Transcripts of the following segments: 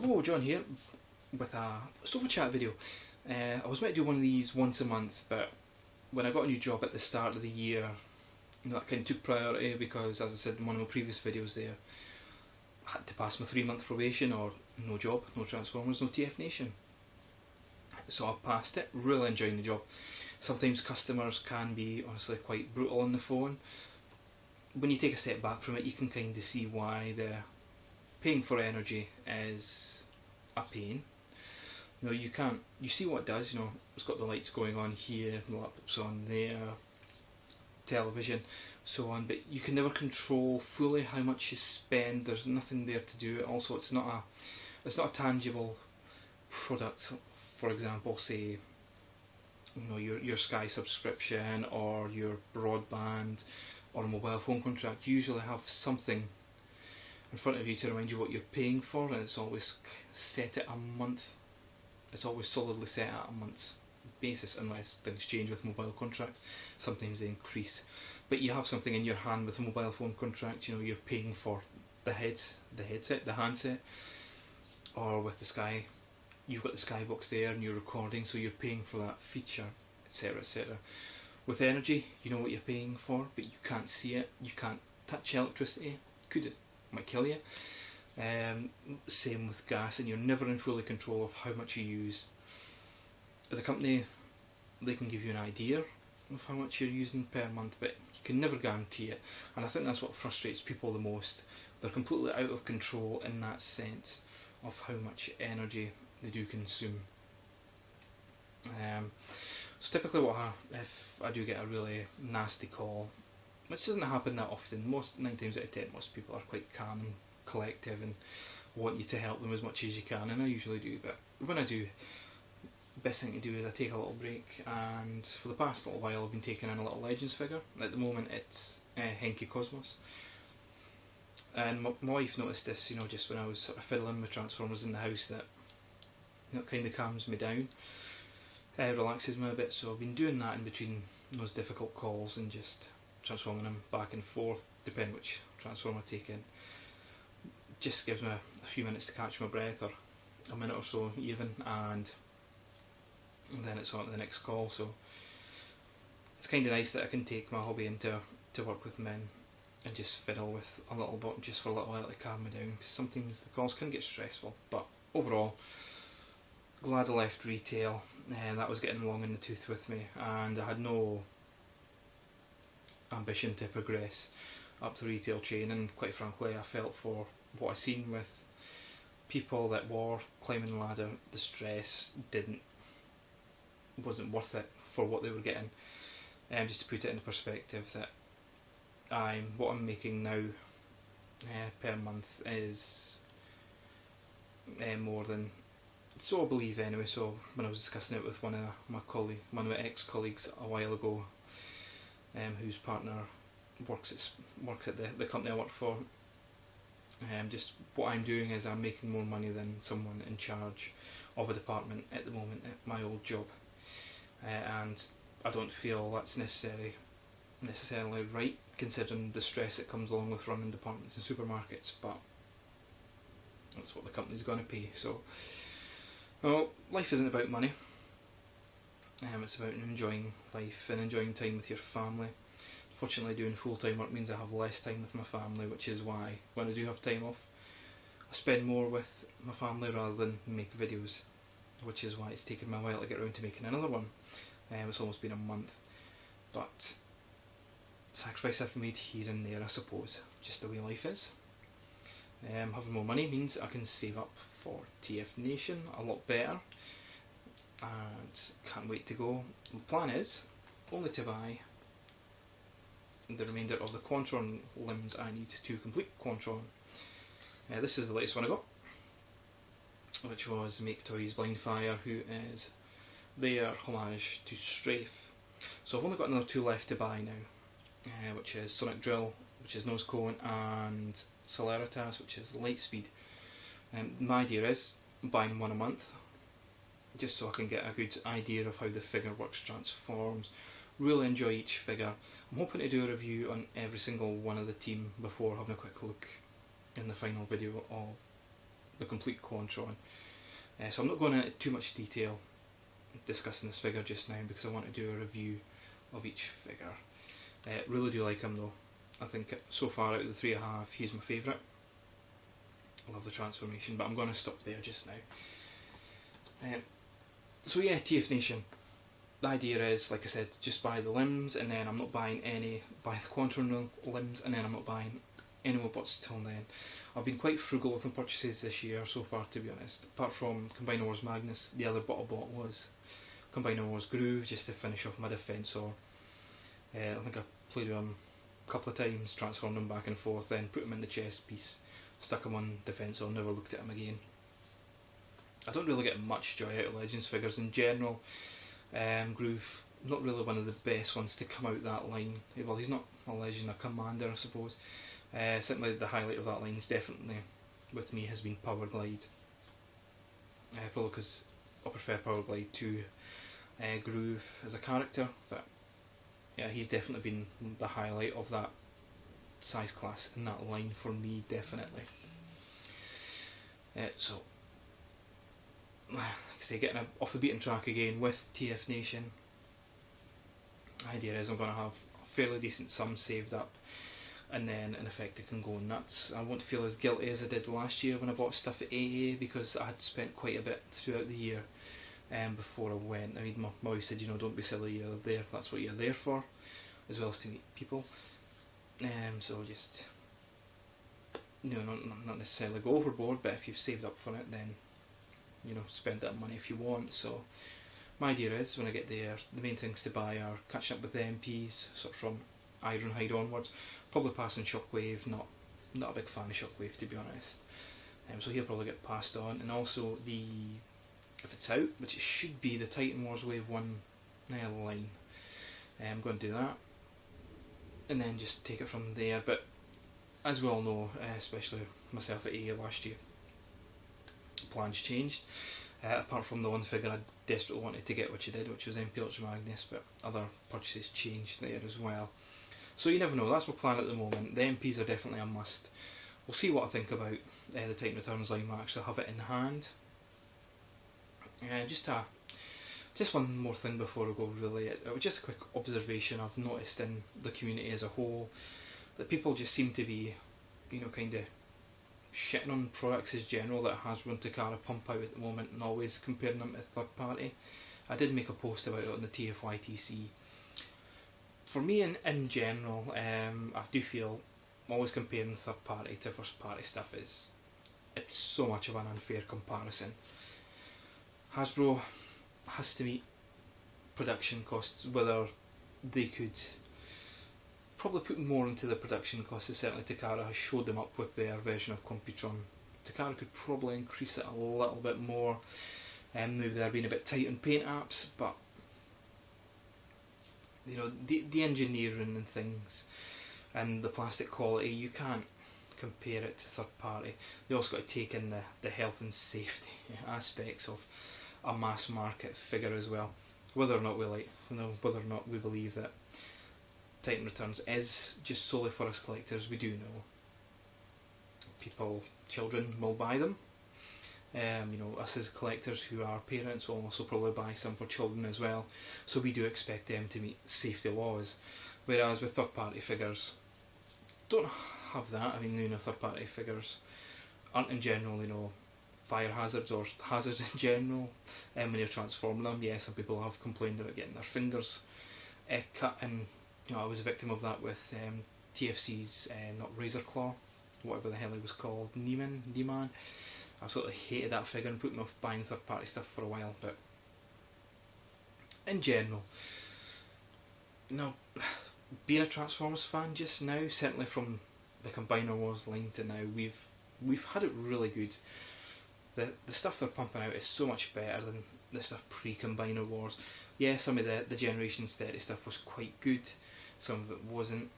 Hello, John here with a sofa chat video. I was meant to do one of these once a month, but when I got a new job at the start of the year, that kind of took priority because, as I said in one of my previous videos there, I had to pass my 3-month probation or no job, no Transformers, no TF Nation. So I've passed it, really enjoying the job. Sometimes customers can be honestly quite brutal on the phone. When you take a step back from it, you can kind of see why the paying for energy is a pain. You know, you see what it does, you know, it's got the lights going on here, the laptop's on there, television, so on, but you can never control fully how much you spend. There's nothing there to do it. Also, it's not a tangible product. For example, say, you know, your Sky subscription or your broadband or a mobile phone contract usually have something in front of you to remind you what you're paying for, and it's always set at a month. It's always solidly set at a month's basis, unless things change with mobile contracts. Sometimes they increase, but you have something in your hand with a mobile phone contract. You know, you're paying for the headset, the handset, or with the Sky, you've got the Skybox there and you're recording, so you're paying for that feature, etc, etc. With energy, you know what you're paying for, but you can't see it. You can't touch electricity. Could it? Might kill you. Same with gas, and you're never in fully control of how much you use. As a company, they can give you an idea of how much you're using per month, but you can never guarantee it, and I think that's what frustrates people the most. They're completely out of control in that sense of how much energy they do consume. So typically if I do get a really nasty call, which doesn't happen that often, 9 times out of 10 most people are quite calm and collective and want you to help them as much as you can, and I usually do, but when I do, the best thing to do is I take a little break, and for the past little while I've been taking in a little Legends figure. At the moment it's Henki Cosmos, and my wife noticed this, you know, just when I was sort of fiddling with Transformers in the house, that, you know, it kind of calms me down, relaxes me a bit, so I've been doing that in between those difficult calls and just transforming them back and forth, depending which transformer I take in. Just gives me a few minutes to catch my breath, or a minute or so even, and then it's on to the next call. So it's kind of nice that I can take my hobby into work with men and just fiddle with a little bit just for a little while to calm me down, because sometimes the calls can get stressful. But overall, glad I left retail, and that was getting long in the tooth with me, and I had no ambition to progress up the retail chain, and quite frankly I felt for what I seen with people that were climbing the ladder, the stress wasn't worth it for what they were getting. Just to put it into perspective, that what I'm making now per month is more than, so I believe anyway. So when I was discussing it with one of my ex-colleagues a while ago, whose partner works at the company I work for, just what I'm doing is I'm making more money than someone in charge of a department at the moment at my old job, and I don't feel that's necessarily right, considering the stress that comes along with running departments in supermarkets, but that's what the company's going to pay. So, well, life isn't about money. It's about enjoying life and enjoying time with your family. Fortunately, doing full-time work means I have less time with my family, which is why when I do have time off, I spend more with my family rather than make videos, which is why it's taken me a while to get around to making another one. It's almost been a month, but sacrifice I've made here and there, I suppose, just the way life is. Having more money means I can save up for TF Nation a lot better, and can't wait to go. The plan is only to buy the remainder of the Quantron limbs I need to complete Quantron. This is the latest one I got, which was Make Toys Blindfire, who is their homage to Strafe. So I've only got another 2 left to buy now, which is Sonic Drill, which is Nose Cone, and Celeritas, which is Lightspeed. My idea is buying one a month, just so I can get a good idea of how the figure works, transforms, really enjoy each figure. I'm hoping to do a review on every single one of the team before having a quick look in the final video of the complete Quantron. So I'm not going into too much detail discussing this figure just now because I want to do a review of each figure. Really do like him though. I think so far out of the three I have, he's my favourite. I love the transformation, but I'm going to stop there just now. So yeah, TF Nation. The idea is, like I said, just buy the limbs, and then I'm not buying buy the Quantron limbs, and then I'm not buying any more bots till then. I've been quite frugal with my purchases this year so far, to be honest. Apart from Combiner Wars Magnus, the other bot I bought was Combiner Wars Groove, just to finish off my Defensor. I think I played with him a couple of times, transformed him back and forth, then put him in the chest piece, stuck him on Defensor, never looked at him again. I don't really get much joy out of Legends figures in general. Groove, not really one of the best ones to come out that line. Well, he's not a Legend, a Commander, I suppose. Certainly the highlight of that line is definitely, with me, has been Power Glide. Probably because I prefer Power Glide to Groove as a character, but yeah, he's definitely been the highlight of that size class in that line for me, definitely. So, like I say, getting off the beaten track again with TF Nation. The idea is I'm going to have a fairly decent sum saved up, and then in effect I can go nuts. I won't feel as guilty as I did last year when I bought stuff at AA, because I had spent quite a bit throughout the year before I went. I mean, my wife said, you know, don't be silly, you're there, that's what you're there for, as well as to meet people. So just, you know, not necessarily go overboard, but if you've saved up for it, then, you know, spend that money if you want. So my idea is, when I get there, the main things to buy are catching up with the MPs, sort of from Ironhide onwards. Probably passing Shockwave, not a big fan of Shockwave, to be honest. So he'll probably get passed on, and also if it's out, which it should be, the Titan Wars Wave 1 line. I'm going to do that, and then just take it from there. But as we all know, especially myself at AA last year, plans changed. Apart from the one figure I desperately wanted to get, which I did, which was MP Ultra Magnus, but other purchases changed there as well. So you never know, that's my plan at the moment. The MPs are definitely a must. We'll see what I think about the Titan Returns line when I actually have it in hand. Just one more thing before I go, really. Just a quick observation I've noticed in the community as a whole, that people just seem to be, you know, kind of shitting on products as general that Hasbro and Takara pump out at the moment, and always comparing them to third party. I did make a post about it on the TFYTC. For me, in general, I do feel always comparing third party to first party stuff it's so much of an unfair comparison. Hasbro has to meet production costs, whether they could probably put more into the production costs, as certainly Takara has showed them up with their version of Computron. Takara could probably increase it a little bit more, maybe they're being a bit tight on paint apps, but you know, the engineering and things and the plastic quality, you can't compare it to third party. You also got to take in the health and safety aspects of a mass market figure as well. Whether or not whether or not we believe that Titan Returns is just solely for us collectors, we do know children will buy them. You know, us as collectors who are parents will also probably buy some for children as well, so we do expect them to meet safety laws, whereas with third party figures don't have that. I mean, you know, third party figures aren't in general, you know, fire hazards or hazards in general when you're transforming them. Yeah, some people have complained about getting their fingers cut, and you know, I was a victim of that with TFC's not Razor Claw, whatever the hell it was called, Neiman. Absolutely hated that figure and put me off buying third party stuff for a while. But in general, you know, being a Transformers fan just now, certainly from the Combiner Wars line to now, we've had it really good. The stuff they're pumping out is so much better than the stuff pre-Combiner Wars. Yeah, some of the Generations 30 stuff was quite good, some of it wasn't.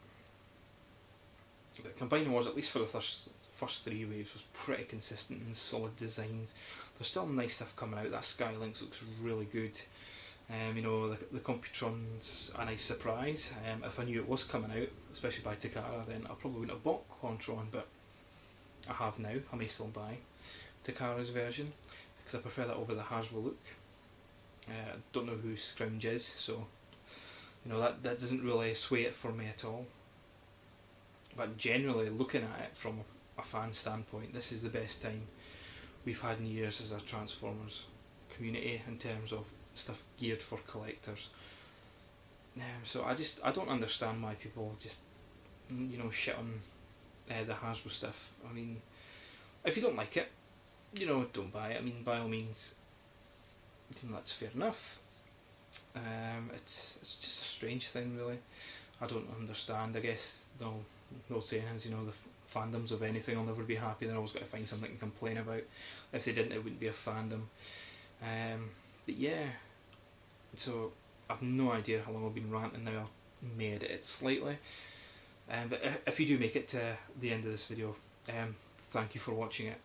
But Combiner Wars, at least for the first three waves, was pretty consistent and solid designs. There's still nice stuff coming out. That Skylynx looks really good. You know, the Computron's a nice surprise. If I knew it was coming out, especially by Takara, then I probably wouldn't have bought Quantron, but I have now. I may still buy. Takara's version, because I prefer that over the Hasbro look. I don't know who Scrounge is, so you know that doesn't really sway it for me at all. But generally, looking at it from a fan standpoint, this is the best time we've had in years as a Transformers community in terms of stuff geared for collectors. So I don't understand why people just shit on the Hasbro stuff. I mean, if you don't like it, don't buy it. I mean, by all means, that's fair enough. It's just a strange thing, really. I don't understand. I guess no saying is, the fandoms of anything will never be happy. They're always got to find something to complain about. If they didn't, it wouldn't be a fandom. But yeah, so I've no idea how long I've been ranting now. I may edit it slightly. But if you do make it to the end of this video, thank you for watching it.